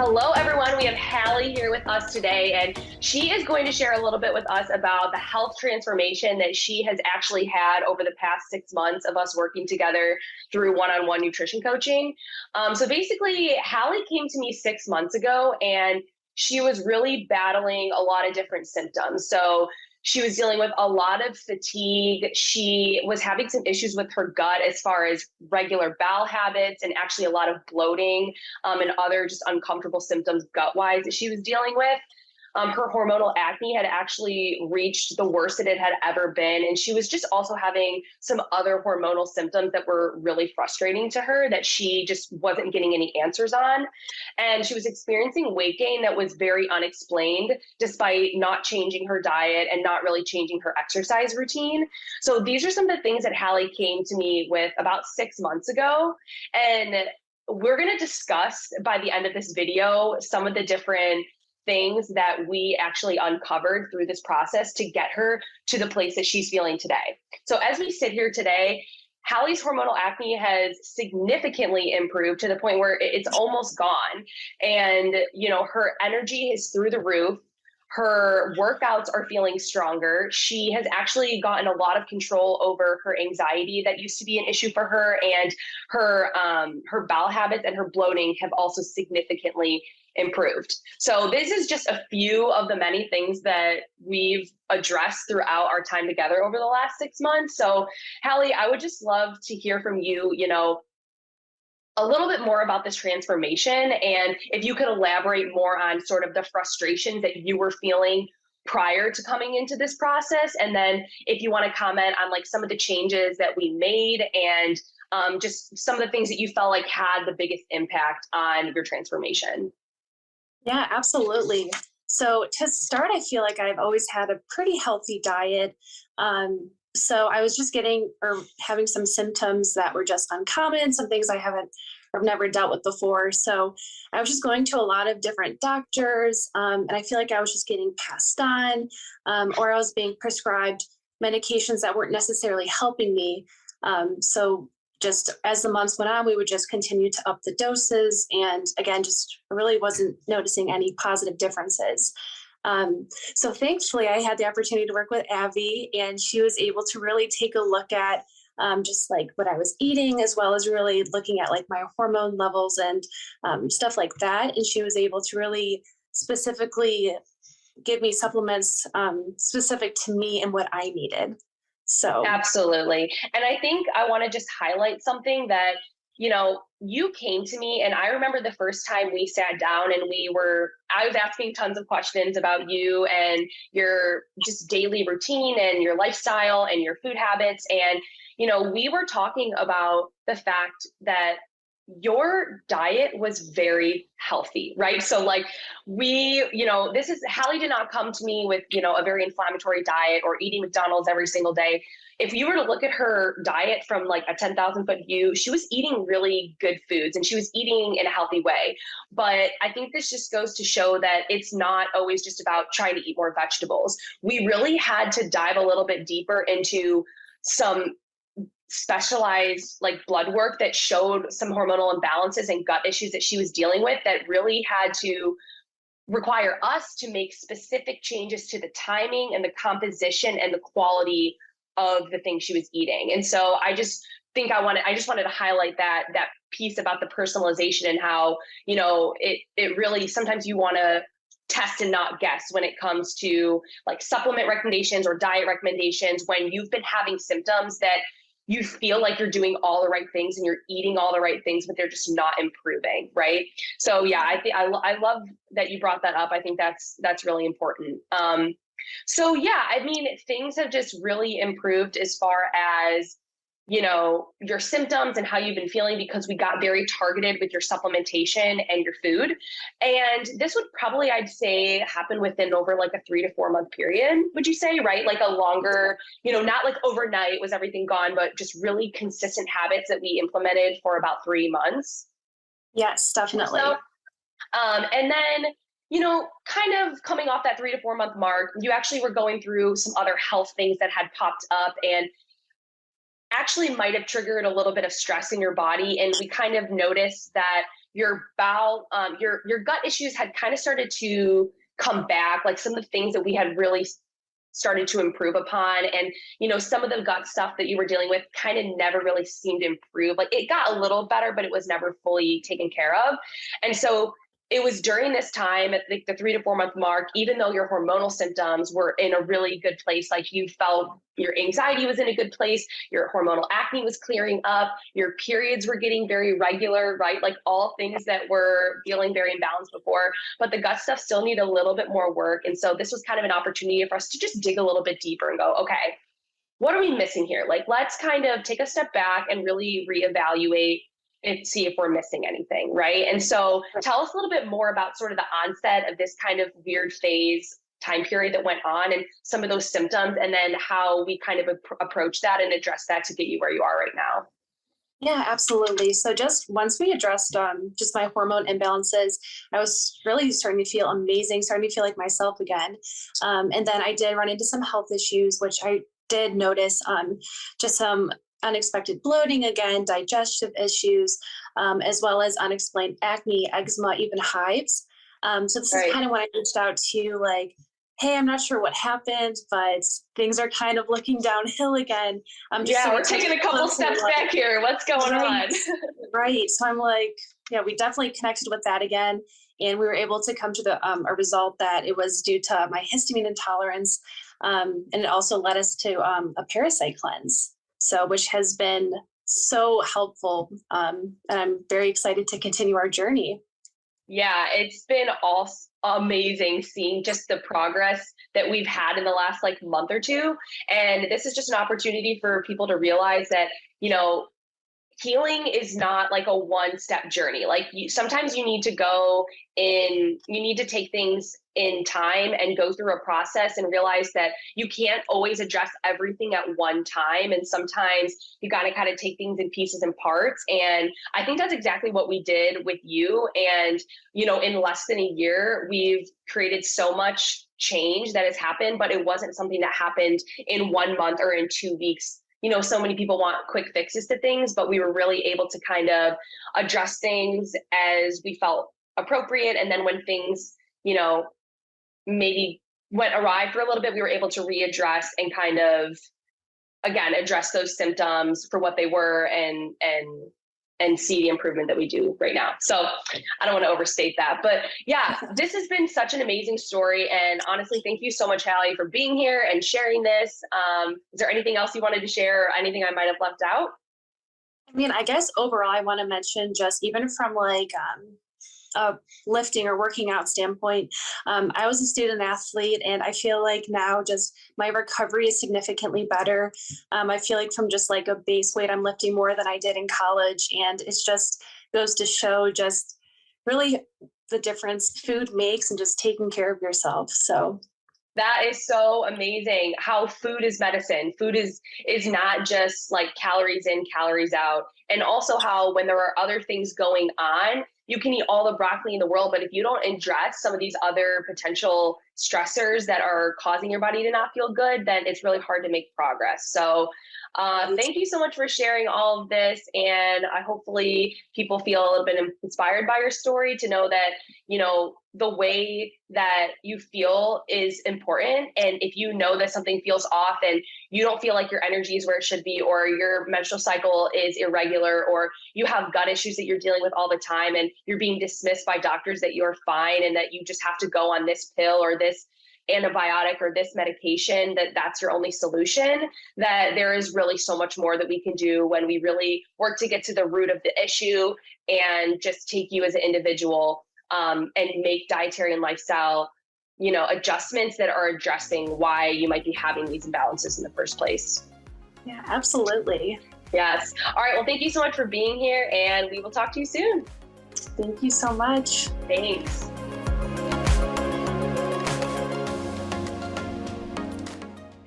Hello, everyone. We have Hallie here with us today, and she is going to share a little bit with us about the health transformation that she has actually had over the past 6 months of us working together through one-on-one nutrition coaching. So basically, Hallie came to me 6 months ago, and she was really battling a lot of different symptoms. So she was dealing with a lot of fatigue. She was having some issues with her gut as far as regular bowel habits and actually a lot of bloating and other just uncomfortable symptoms gut-wise that she was dealing with. Her hormonal acne had actually reached the worst that it had ever been. And she was just also having some other hormonal symptoms that were really frustrating to her that she just wasn't getting any answers on. And she was experiencing weight gain that was very unexplained, despite not changing her diet and not really changing her exercise routine. So these are some of the things that Hallie came to me with about 6 months ago. And we're going to discuss by the end of this video some of the different things that we actually uncovered through this process to get her to the place that she's feeling today. So as we sit here today, Hallie's hormonal acne has significantly improved to the point where it's almost gone. And, her energy is through the roof. Her workouts are feeling stronger. She has actually gotten a lot of control over her anxiety that used to be an issue for her, and her bowel habits and her bloating have also significantly improved. So this is just a few of the many things that we've addressed throughout our time together over the last 6 months. So Hallie, I would just love to hear from you, a little bit more about this transformation, and if you could elaborate more on sort of the frustrations that you were feeling prior to coming into this process. And then if you want to comment on like some of the changes that we made and just some of the things that you felt like had the biggest impact on your transformation. Yeah, absolutely. So to start, I feel like I've always had a pretty healthy diet. So I was just getting or having some symptoms that were just uncommon, some things I haven't or never dealt with before. So I was just going to a lot of different doctors, and I feel like I was just getting passed on, or I was being prescribed medications that weren't necessarily helping me. So just as the months went on, we would just continue to up the doses. And again, just really wasn't noticing any positive differences. So thankfully, I had the opportunity to work with Abby, and she was able to really take a look at just like what I was eating, as well as really looking at like my hormone levels and stuff like that. And she was able to really specifically give me supplements specific to me and what I needed. So Absolutely. And I think I want to just highlight something that, you came to me, and I remember the first time we sat down and I was asking tons of questions about you and your just daily routine and your lifestyle and your food habits. And, we were talking about the fact that your diet was very healthy, right? So like Hallie did not come to me with, a very inflammatory diet or eating McDonald's every single day. If you were to look at her diet from like a 10,000 foot view, she was eating really good foods and she was eating in a healthy way. But I think this just goes to show that it's not always just about trying to eat more vegetables. We really had to dive a little bit deeper into some specialized like blood work that showed some hormonal imbalances and gut issues that she was dealing with that really had to require us to make specific changes to the timing and the composition and the quality of the things she was eating. And so I just wanted to highlight that piece about the personalization and how, it really, sometimes you want to test and not guess when it comes to like supplement recommendations or diet recommendations when you've been having symptoms that you feel like you're doing all the right things and you're eating all the right things, but they're just not improving, right? So yeah, I love that you brought that up. I think that's really important. So yeah, I mean, things have just really improved as far as, your symptoms and how you've been feeling, because we got very targeted with your supplementation and your food. And this would probably, I'd say, happen within over like a 3 to 4 month period, would you say, right? Like a longer, not like overnight was everything gone, but just really consistent habits that we implemented for about 3 months. yes, definitely. So, and then, kind of coming off that 3 to 4 month mark, you actually were going through some other health things that had popped up. And actually might have triggered a little bit of stress in your body. And we kind of noticed that your bowel, your gut issues had kind of started to come back, like some of the things that we had really started to improve upon. And, some of the gut stuff that you were dealing with kind of never really seemed to improve. Like it got a little better, but it was never fully taken care of. And so it was during this time at the 3 to 4 month mark, even though your hormonal symptoms were in a really good place, like you felt your anxiety was in a good place, your hormonal acne was clearing up, your periods were getting very regular, right? Like all things that were feeling very imbalanced before, but the gut stuff still needed a little bit more work. And so this was kind of an opportunity for us to just dig a little bit deeper and go, okay, what are we missing here? Like, let's kind of take a step back and really reevaluate and see if we're missing anything, right? And so tell us a little bit more about sort of the onset of this kind of weird phase time period that went on and some of those symptoms, and then how we kind of approach that and address that to get you where you are right now. Yeah, absolutely. So just once we addressed just my hormone imbalances, I was really starting to feel amazing, starting to feel like myself again. And then I did run into some health issues, which I did notice just some unexpected bloating again, digestive issues, as well as unexplained acne, eczema, even hives. So this is kind of when I reached out to you, like, hey, I'm not sure what happened, but things are kind of looking downhill again. We're taking a couple steps back here. What's going on? Right. So I'm like, yeah, we definitely connected with that again. And we were able to come to a result that it was due to my histamine intolerance. And it also led us to a parasite cleanse. So, which has been so helpful. And I'm very excited to continue our journey. Yeah, it's been amazing seeing just the progress that we've had in the last month or two. And this is just an opportunity for people to realize that, healing is not like a one-step journey. Sometimes you need to you need to take things in time and go through a process and realize that you can't always address everything at one time. And sometimes you got to kind of take things in pieces and parts. And I think that's exactly what we did with you. And, in less than a year, we've created so much change that has happened, but it wasn't something that happened in 1 month or in 2 weeks. So many people want quick fixes to things, but we were really able to kind of address things as we felt appropriate. And then when things, maybe went awry for a little bit, we were able to readdress and kind of, again, address those symptoms for what they were and see the improvement that we do right now. So I don't want to overstate that, but yeah, this has been such an amazing story. And honestly, thank you so much, Hallie, for being here and sharing this. Is there anything else you wanted to share or anything I might have left out? I mean, I guess overall, I want to mention just even from a lifting or working out standpoint, I was a student athlete, and I feel like now just my recovery is significantly better. I feel like from just like a base weight, I'm lifting more than I did in college, and it's just goes to show just really the difference food makes and just taking care of yourself. So that is so amazing how food is medicine. Food is not just like calories in, calories out. And also how when there are other things going on, you can eat all the broccoli in the world, but if you don't address some of these other potential stressors that are causing your body to not feel good, then it's really hard to make progress. So thank you so much for sharing all of this. And hopefully people feel a little bit inspired by your story to know that, the way that you feel is important. And if you know that something feels off and you don't feel like your energy is where it should be, or your menstrual cycle is irregular, or you have gut issues that you're dealing with all the time and you're being dismissed by doctors that you're fine and that you just have to go on this pill or this antibiotic or this medication, that's your only solution, that there is really so much more that we can do when we really work to get to the root of the issue and just take you as an individual and make dietary and lifestyle, adjustments that are addressing why you might be having these imbalances in the first place. Yeah, absolutely. Yes. All right. Well, thank you so much for being here, and we will talk to you soon. Thank you so much. Thanks.